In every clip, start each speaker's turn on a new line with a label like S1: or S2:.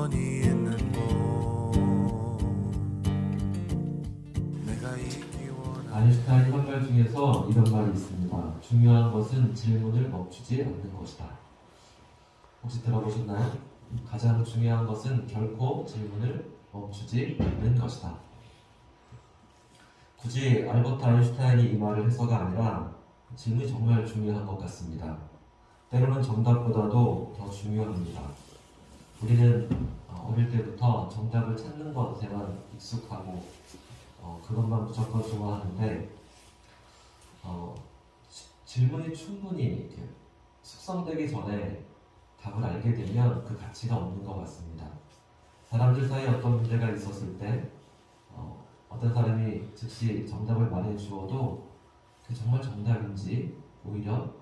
S1: 영원히 있는 곳 내가 있기 원하는
S2: 아인슈타인 한 말 중에서 이런 말이 있습니다. 중요한 것은 질문을 멈추지 않는 것이다. 혹시 들어보셨나요? 가장 중요한 것은 결코 질문을 멈추지 않는 것이다. 굳이 알버트 아인슈타인이 이 말을 해서가 아니라 질문이 정말 중요한 것 같습니다. 때로는 정답보다도 더 중요합니다. 우리는 어릴 때부터 정답을 찾는 것에만 익숙하고 그것만 무조건 좋아하는데 질문이 충분히 이렇게 숙성되기 전에 답을 알게 되면 그 가치가 없는 것 같습니다. 사람들 사이에 어떤 문제가 있었을 때 어떤 사람이 즉시 정답을 말해 주어도 그게 정말 정답인지 오히려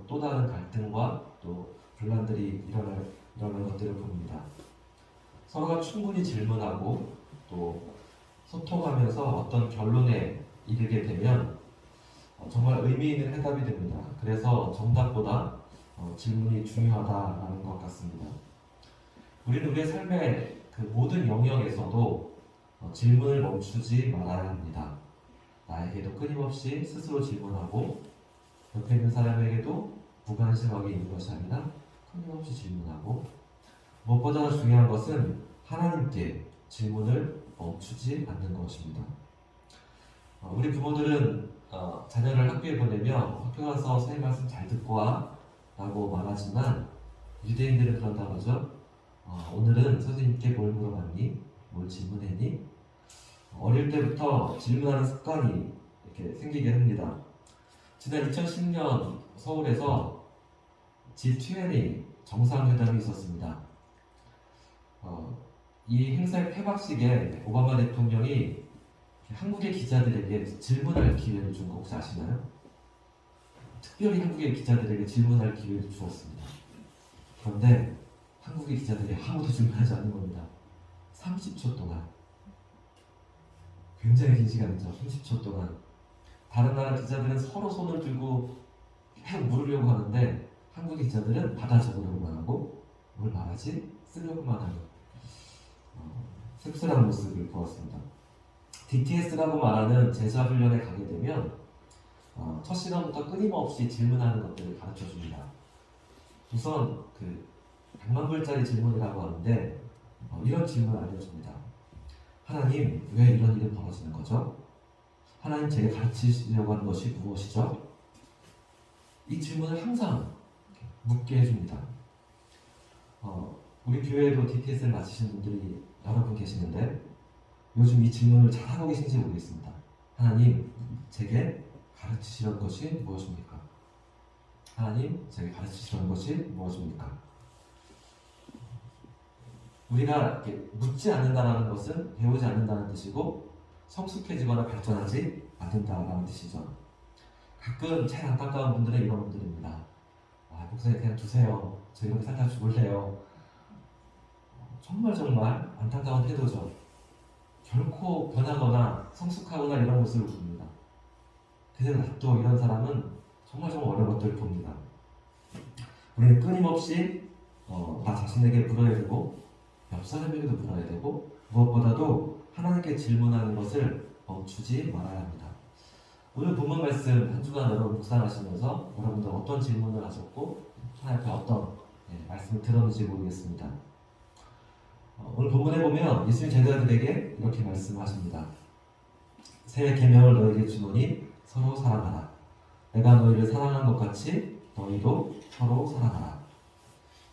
S2: 또 다른 갈등과 또 분란들이 일어나는 것들을 봅니다. 서로가 충분히 질문하고 또 소통하면서 어떤 결론에 이르게 되면 정말 의미 있는 해답이 됩니다. 그래서 정답보다 질문이 중요하다라는 것 같습니다. 우리는 우리의 삶의 그 모든 영역에서도 질문을 멈추지 말아야 합니다. 나에게도 끊임없이 스스로 질문하고 옆에 있는 사람에게도 무관심하게 있는 것이 아니라 끊임없이 질문하고 무엇보다 중요한 것은 하나님께 질문을 멈추지 않는 것입니다. 우리 부모들은 자녀를 학교에 보내면 학교 가서 선생님 말씀 잘 듣고 와 라고 말하지만 유대인들은 그런다고 하죠. 오늘은 선생님께 뭘 물어봤니? 뭘 질문했니? 어릴 때부터 질문하는 습관이 이렇게 생기게 합니다. 지난 2010년 서울에서 G20 정상회담이 있었습니다. 이 행사의 폐막식에 오바마 대통령이 한국의 기자들에게 질문할 기회를 준 거 혹시 아시나요? 특별히 한국의 기자들에게 질문할 기회를 주었습니다. 그런데 한국의 기자들이 아무도 질문하지 않는 겁니다. 30초 동안. 굉장히 긴 시간이죠. 30초 동안. 다른 나라 기자들은 서로 손을 들고 계속 물으려고 하는데 한국의 기자들은 받아 적으려고만 하고 뭘 말하지? 쓰려고만 하는 씁쓸한 모습을 보았습니다. DTS라고 말하는 제자 훈련에 가게 되면 첫 시간부터 끊임없이 질문하는 것들을 가르쳐 줍니다. 우선 그 100만 글짜리 질문이라고 하는데 이런 질문을 알려줍니다. 하나님, 왜 이런 일이 벌어지는 거죠? 하나님 제게 가르치시려고 하는 것이 무엇이죠? 이 질문을 항상 묻게 해줍니다. 우리 교회에도 DTS를 마치신 분들이 여러 분 계시는데 요즘 이 질문을 잘하고 계신지 모르겠습니다. 하나님, 제게 가르치시려는 것이 무엇입니까? 하나님, 제게 가르치시려는 것이 무엇입니까? 우리가 이렇게 묻지 않는다는 것은 배우지 않는다는 뜻이고 성숙해지거나 발전하지 않는다는 뜻이죠. 가끔 제일 안타까운 분들은 이런 분들입니다. 목사님 그냥 두세요. 저 이렇게 살다 죽을래요. 정말 안타까운 태도죠. 결코 변하거나 성숙하거나 이런 모습을 봅니다. 그대로 놔둬 이런 사람은 정말 어려운 것들을 봅니다. 우리는 끊임없이 나 자신에게 물어야 되고 옆 사람에게도 물어야 되고 무엇보다도 하나님께 질문하는 것을 멈추지 말아야 합니다. 오늘 본문 말씀 한 주간 여러분 묵상하시면서 여러분들 어떤 질문을 하셨고 하나님 앞에 어떤 말씀을 들었는지 모르겠습니다. 오늘 본문에 보면 예수님 제자들에게 이렇게 말씀하십니다. 새 계명을 너희에게 주노니 서로 사랑하라. 내가 너희를 사랑한 것 같이 너희도 서로 사랑하라.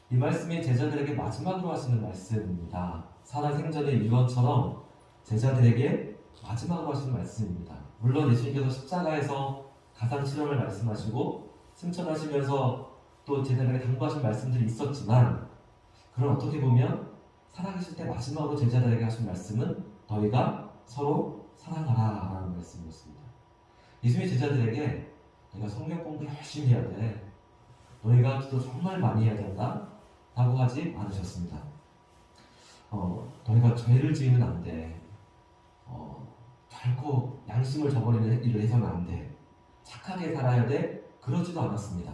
S2: 이 말씀이 제자들에게 마지막으로 하시는 말씀입니다. 살아생전의 유언처럼 제자들에게 마지막으로 하시는 말씀입니다. 물론 예수님께서 십자가에서 가상실험을 말씀하시고 승천하시면서 또 제자들에게 당부하신 말씀들이 있었지만 그럼 어떻게 보면 살아계실 때 마지막으로 제자들에게 하신 말씀은 너희가 서로 사랑하라 라는 말씀이었습니다. 예수님이 제자들에게 너희가 성경 공부 열심히 해야 돼. 너희가 기도 정말 많이 해야 된다 라고 하지 않으셨습니다. 너희가 죄를 지으면 안 돼. 결코 양심을 저버리는 일을 해서는 안 돼. 착하게 살아야 돼. 그러지도 않았습니다.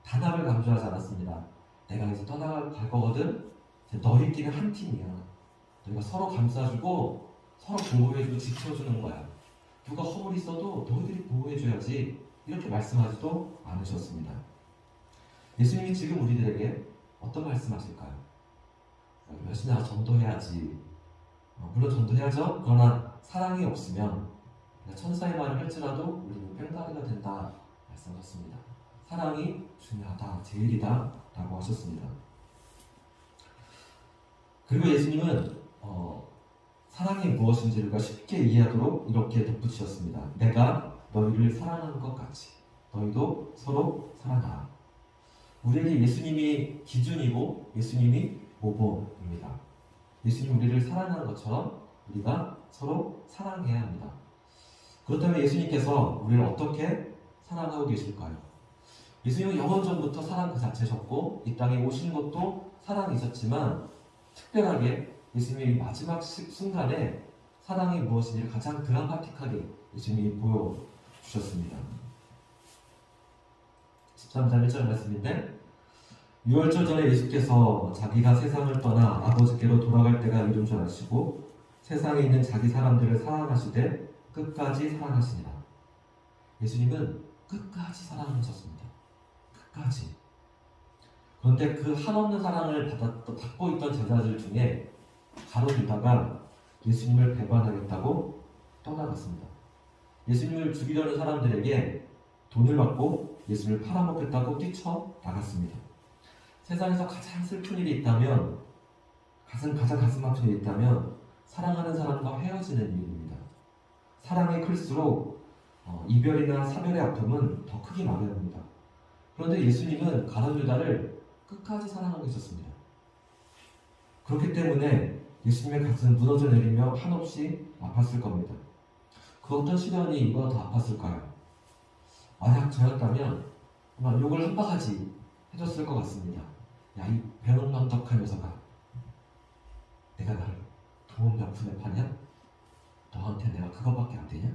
S2: 단합을 강조하지 않았습니다. 내가 이제 떠나갈 거거든. 너희끼리 한 팀이야. 너희가 서로 감싸주고 서로 보호해주고 지켜주는 거야. 누가 허물이 있어도 너희들이 보호해줘야지. 이렇게 말씀하지도 않으셨습니다. 예수님이 지금 우리들에게 어떤 말씀하실까요? 열심히 전도해야지. 물론 전도해야죠. 그러나 사랑이 없으면 천사의 말을 할지라도 우리는 뺑다리가 된다 말씀하셨습니다. 사랑이 중요하다, 제일이다 라고 하셨습니다. 그리고 예수님은 사랑이 무엇인지를 쉽게 이해하도록 이렇게 덧붙이셨습니다. 내가 너희를 사랑하는 것 같이 너희도 서로 사랑하라. 우리에게 예수님이 기준이고 예수님이 모범입니다. 예수님 우리를 사랑하는 것처럼 우리가 서로 사랑해야 합니다. 그렇다면 예수님께서 우리를 어떻게 사랑하고 계실까요? 예수님은 영원 전부터 사랑 그 자체셨고 이 땅에 오신 것도 사랑이셨지만 특별하게 예수님이 마지막 순간에 사랑이 무엇인지를 가장 드라마틱하게 예수님이 보여주셨습니다. 13장 1절 말씀인데 유월절 전에 예수께서 자기가 세상을 떠나 아버지께로 돌아갈 때가 이른 줄 아시고 세상에 있는 자기 사람들을 사랑하시되 끝까지 사랑하시니라. 예수님은 끝까지 사랑하셨습니다. 끝까지. 그런데 그 한없는 사랑을 받고 있던 제자들 중에 가롯 유다가 예수님을 배반하겠다고 떠나갔습니다. 예수님을 죽이려는 사람들에게 돈을 받고 예수님을 팔아먹겠다고 뛰쳐나갔습니다. 세상에서 가장 슬픈 일이 있다면, 가장 가슴 아픈 일이 있다면 사랑하는 사람과 헤어지는 일입니다. 사랑이 클수록 이별이나 사별의 아픔은 더 크기 마련입니다. 그런데 예수님은 가룟 유다를 끝까지 사랑하고 계셨습니다. 그렇기 때문에 예수님의 가슴은 무너져 내리며 한없이 아팠을 겁니다. 그 어떤 시련이 이보다 더 아팠을까요? 만약 저였다면 아마 욕을 한 바가지 해줬을 것 같습니다. 야, 이 배은망덕한 녀석아, 내가 나를 돈 몇 푼에 파냐? 너한테 내가 그거밖에 안 되냐?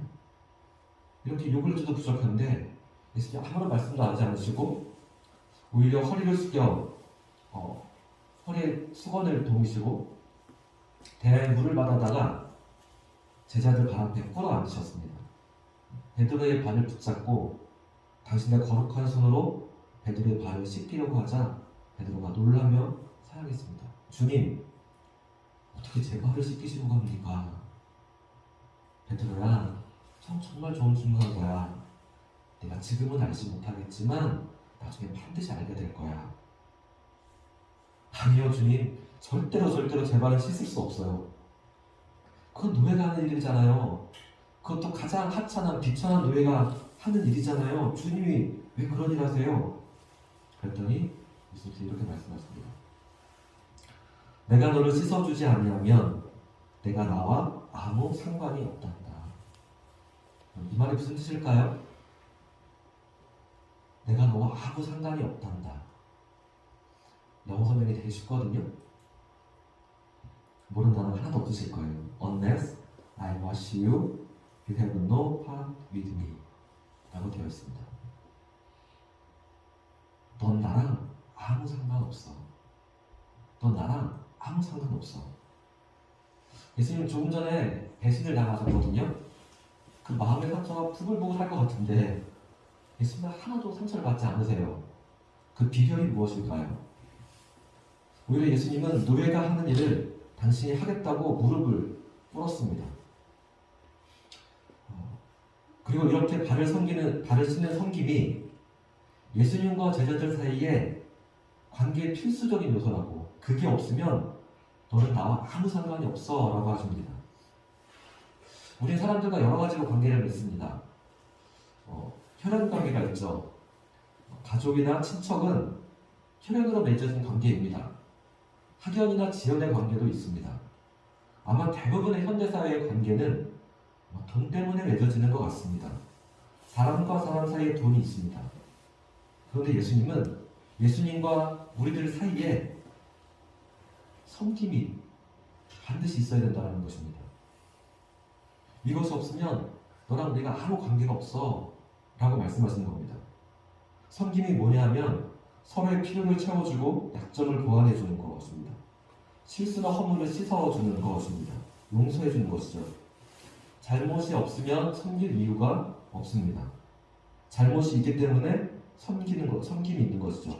S2: 이렇게 욕을 해줘도 부족한데 예수님 아무런 말씀도 하지 않으시고 오히려 허리를 숙여 허리에 수건을 동이시고 대야에 물을 받아다가 제자들 발 앞에 꿇어 앉으셨습니다. 베드로의 발을 붙잡고 당신의 거룩한 손으로 베드로의 발을 씻기려고 하자 베드로가 놀라며 사양했습니다. 주님, 어떻게 제 발을 씻기시고 갑니까? 베드로야, 정말 좋은 질문한 거야. 내가 지금은 알지 못하겠지만 나중에 반드시 알게 될 거야. 아니요 주님, 절대로 제 발을 씻을 수 없어요. 그건 노예가 하는 일이잖아요. 그것도 가장 하찮은 비천한 노예가 하는 일이잖아요. 주님이 왜 그런 일 하세요? 그랬더니 예수님께서 이렇게 말씀하십니다. 내가 너를 씻어주지 아니하면 내가 나와 아무 상관이 없단다. 이 말이 무슨 뜻일까요? 내가 너와 아무 상관이 없단다. 영어 설명이 되게 쉽거든요. 모르는 단어 하나도 없으실 거예요. Unless I wash you, you have no part with me 라고 되어 있습니다. 넌 나랑 아무 상관없어. 넌 나랑 아무 상관없어. 예수님 조금 전에 배신을 당하셨거든요. 그 마음의 상처가 부글부글 할 것 같은데 예수님 하나도 상처를 받지 않으세요. 그 비결이 무엇일까요? 오히려 예수님은 노예가 하는 일을 당신이 하겠다고 무릎을 꿇었습니다. 그리고 이렇게 발을 씻는 섬김이 예수님과 제자들 사이에 관계의 필수적인 요소라고, 그게 없으면 너는 나와 아무 상관이 없어 라고 하십니다. 우린 사람들과 여러 가지로 관계를 맺습니다. 혈연 관계가 있죠. 가족이나 친척은 혈연으로 맺어진 관계입니다. 학연이나 지연의 관계도 있습니다. 아마 대부분의 현대사회의 관계는 돈 때문에 맺어지는 것 같습니다. 사람과 사람 사이에 돈이 있습니다. 그런데 예수님은 예수님과 우리들 사이에 섬김이 반드시 있어야 된다는 것입니다. 이것이 없으면 너랑 내가 아무 관계가 없어 라고 말씀하시는 겁니다. 섬김이 뭐냐 하면 서로의 필요를 채워주고 약점을 보완해주는 것입니다. 실수나 허물을 씻어주는 것입니다. 용서해주는 것이죠. 잘못이 없으면 섬길 이유가 없습니다. 잘못이 있기 때문에 섬김이 있는 것이죠.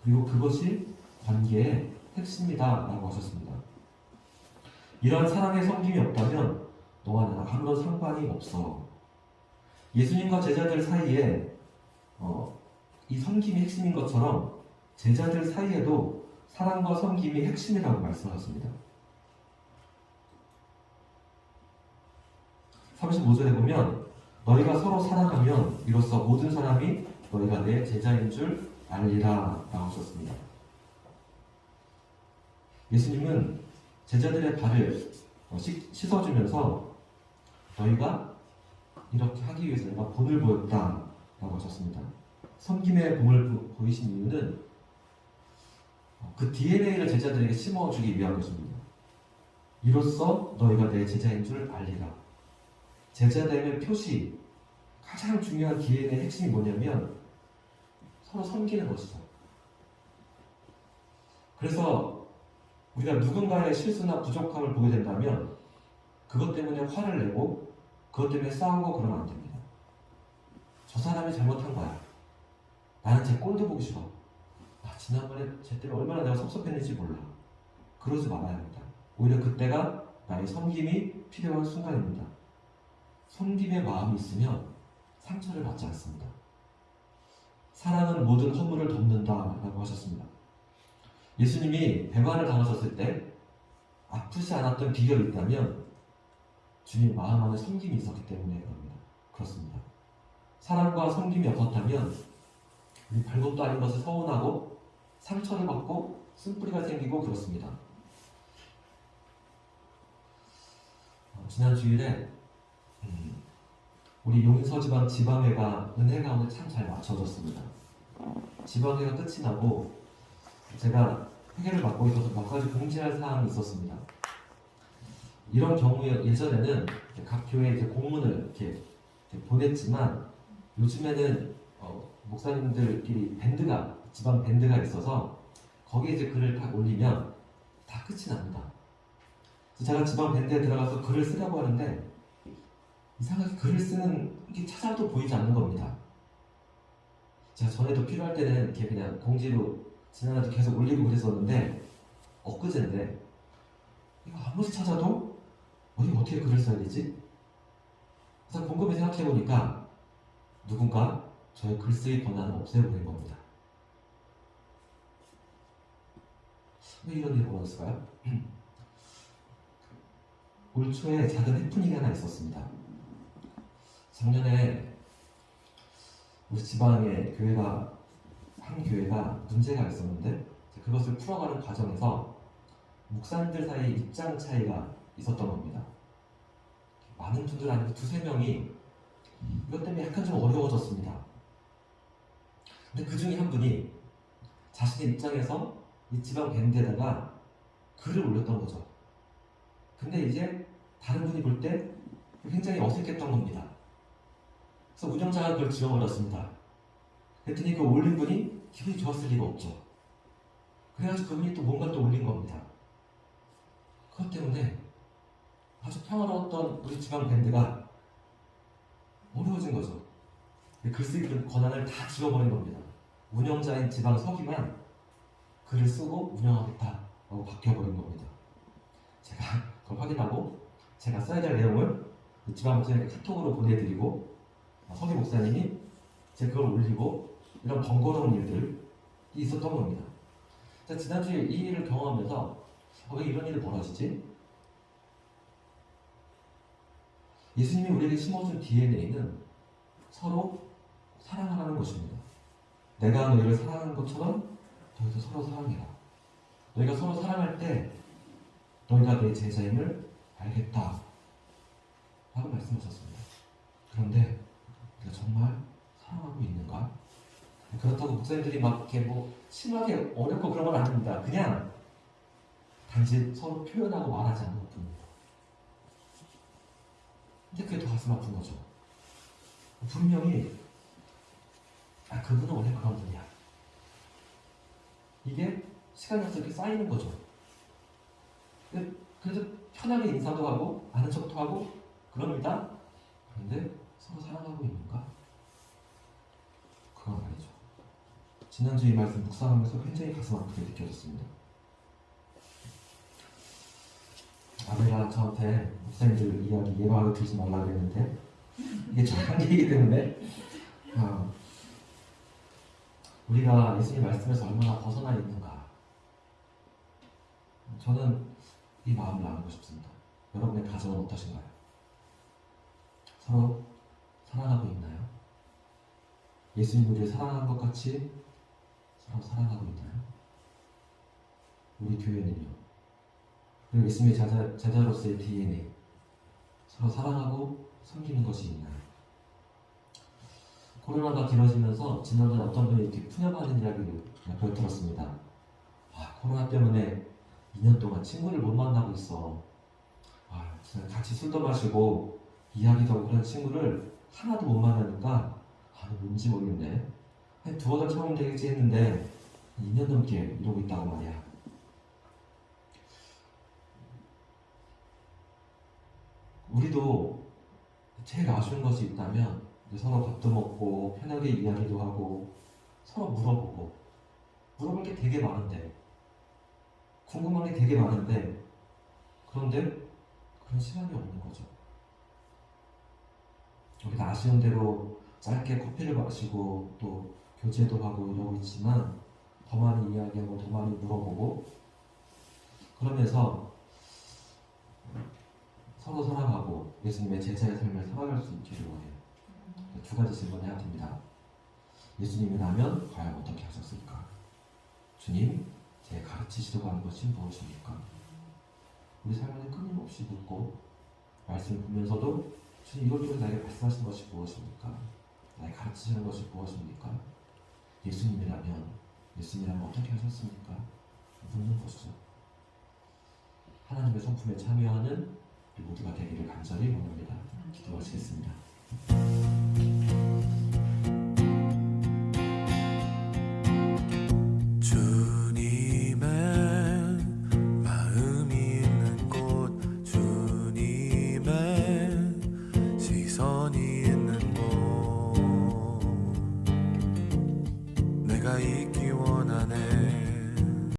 S2: 그리고 그것이 관계의 핵심이다라고 하셨습니다. 이러한 사랑의 섬김이 없다면 너와 나랑 아무런 상관이 없어. 예수님과 제자들 사이에 이 섬김이 핵심인 것처럼 제자들 사이에도 사랑과 섬김이 핵심이라고 말씀하셨습니다. 35절에 보면 너희가 서로 사랑하면 이로써 모든 사람이 너희가 내 제자인 줄 알리라 라고 하셨습니다. 예수님은 제자들의 발을 씻어주면서 너희가 이렇게 하기 위해서 내가 본을 보였다 라고 하셨습니다. 섬김의 본을 보이신 이유는 그 DNA를 제자들에게 심어주기 위한 것입니다. 이로써 너희가 내 제자인 줄 알리라. 제자됨의 표시, 가장 중요한 DNA의 핵심이 뭐냐면 서로 섬기는 것이죠. 그래서 우리가 누군가의 실수나 부족함을 보게 된다면 그것 때문에 화를 내고 그것 때문에 싸우고 그러면 안 됩니다. 저 사람이 잘못한 거야. 나는 제 꼴도 보기 싫어. 지난번에 쟤 때문에 얼마나 내가 섭섭했는지 몰라. 그러지 말아야 합니다. 오히려 그때가 나의 섬김이 필요한 순간입니다. 섬김의 마음이 있으면 상처를 받지 않습니다. 사랑은 모든 허물을 덮는다라고 하셨습니다. 예수님이 배반을 당하셨을 때 아프지 않았던 비결이 있다면 주님 마음 안에 섬김이 있었기 때문에 그렇습니다. 사랑과 섬김이 없었다면 우리 별것도 아닌 것을 서운하고 상처를 받고 쓴뿌리가 생기고 그렇습니다. 지난 주일에 우리 용인서지방 지방회가 은혜 가운데 참 잘 맞춰졌습니다. 지방회가 끝이 나고 제가 회계를 맡고 있어서 몇 가지 공지할 사항이 있었습니다. 이런 경우에 예전에는 각 교회에 이제 공문을 이렇게 보냈지만 요즘에는 목사님들끼리 밴드가 지방 밴드가 있어서 거기에 이제 글을 다 올리면 다 끝이 납니다. 그래서 제가 지방 밴드에 들어가서 글을 쓰려고 하는데 이상하게 글을 쓰는 게 찾아도 보이지 않는 겁니다. 제가 전에도 필요할 때는 이렇게 그냥 공지로 지난해도 계속 올리고 그랬었는데 엊그제인데 이거 아무리 찾아도 이거 어떻게 글을 써야 되지? 그래서 곰곰이 생각해보니까 누군가 저의 글쓰기 권한을 없애버린 겁니다. 왜 이런 일이 벌어졌을까요? 올 초에 작은 해프닝이 하나 있었습니다. 작년에 우리 지방의 한 교회가 문제가 있었는데 그것을 풀어가는 과정에서 목사님들 사이에 입장 차이가 있었던 겁니다. 많은 분들 아니고 두세 명이 이것 때문에 약간 좀 어려워졌습니다. 근데 그 중에 한 분이 자신의 입장에서 이 지방 밴드에다가 글을 올렸던 거죠. 근데 이제 다른 분이 볼 때 굉장히 어색했던 겁니다. 그래서 운영자가 그걸 지워버렸습니다. 그랬더니 그 올린 분이 기분이 좋았을 리가 없죠. 그래가지고 그분이 또 뭔가 또 올린 겁니다. 그것 때문에 아주 평화로웠던 우리 지방 밴드가 어려워진 거죠. 글쓰기 권한을 다 지워버린 겁니다. 운영자인 지방 서기만 글을 쓰고 운영하겠다라고 바뀌어버린 겁니다. 제가 그걸 확인하고 제가 써야 될 내용을 지방 목사님께 카톡으로 보내드리고 서기 목사님이 제가 그걸 올리고 이런 번거로운 일들이 있었던 겁니다. 지난주에 이 일을 경험하면서 왜 이런 일이 벌어지지? 예수님이 우리에게 심어준 DNA는 서로 사랑하라는 것입니다. 내가 너희를 사랑하는 것처럼 너희도 서로 사랑해라. 너희가 서로 사랑할 때 너희가 내 제자임을 알겠다 라고 말씀하셨습니다. 그런데 우리가 정말 사랑하고 있는가? 그렇다고 목사님들이 막 이렇게 심하게 어렵고 그런 건 아닙니다. 그냥 단지 서로 표현하고 말하지 않는 것 뿐입니다. 근데 그게 더 가슴 아픈 거죠. 분명히 그분은 원래 그런 분이야. 이게 시간이 가서 이렇게 쌓이는 거죠. 그래도 편하게 인사도 하고 아는 척도 하고 그럽니다. 그런데 서로 사랑하고 있는가? 그건 아니죠. 지난주 이 말씀 묵상하면서 굉장히 가슴 아프게 느껴졌습니다. 아내가 저한테 목사님들 이야기 예방하고 들지 말라고 했는데 이게 정한 얘기이기 때문에 우리가 예수님 말씀에서 얼마나 벗어나 있는가, 저는 이 마음을 나누고 싶습니다. 여러분의 가정은 어떠신가요? 서로 사랑하고 있나요? 예수님 우리를 사랑한 것 같이 서로 사랑하고 있나요? 우리 교회는요? 그리고 예수님의 제자로서의 DNA, 서로 사랑하고 섬기는 것이 있나요? 코로나가 길어지면서 지난번에 어떤 분이 이렇게 푸념하는 이야기를 몇 들었습니다. 코로나 때문에 2년 동안 친구를 못 만나고 있어. 진짜 같이 술도 마시고 이야기도 하고 그런 친구를 하나도 못 만나니까 뭔지 모르겠네. 한 두어 달 참으면 되겠지 했는데 2년 넘게 이러고 있다고 말이야. 우리도 제일 아쉬운 것이 있다면 서로 밥도 먹고 편하게 이야기도 하고 서로 물어볼 게 되게 많은데, 궁금한 게 되게 많은데, 그런데 그런 시간이 없는 거죠. 우리가 아쉬운 대로 짧게 커피를 마시고 또 교제도 하고 이러고 있지만 더 많이 이야기하고 더 많이 물어보고 그러면서 서로 사랑하고 예수님의 제자의 삶을 살아갈 수 있기를 원해요. 두 가지 질문해야 됩니다. 예수님이라면 과연 어떻게 하셨을까? 주님, 제 가르치시려고 하는 것이 무엇입니까? 우리 삶에는 끊임없이 묻고 말씀을 보면서도 주님, 이걸 통해 나에게 말씀하신 것이 무엇입니까? 나에게 가르치시는 것이 무엇입니까? 예수님이라면 어떻게 하셨습니까? 묻는 것이죠. 하나님의 성품에 참여하는 우리 모두가 되기를 간절히 원합니다. 기도하시겠습니다.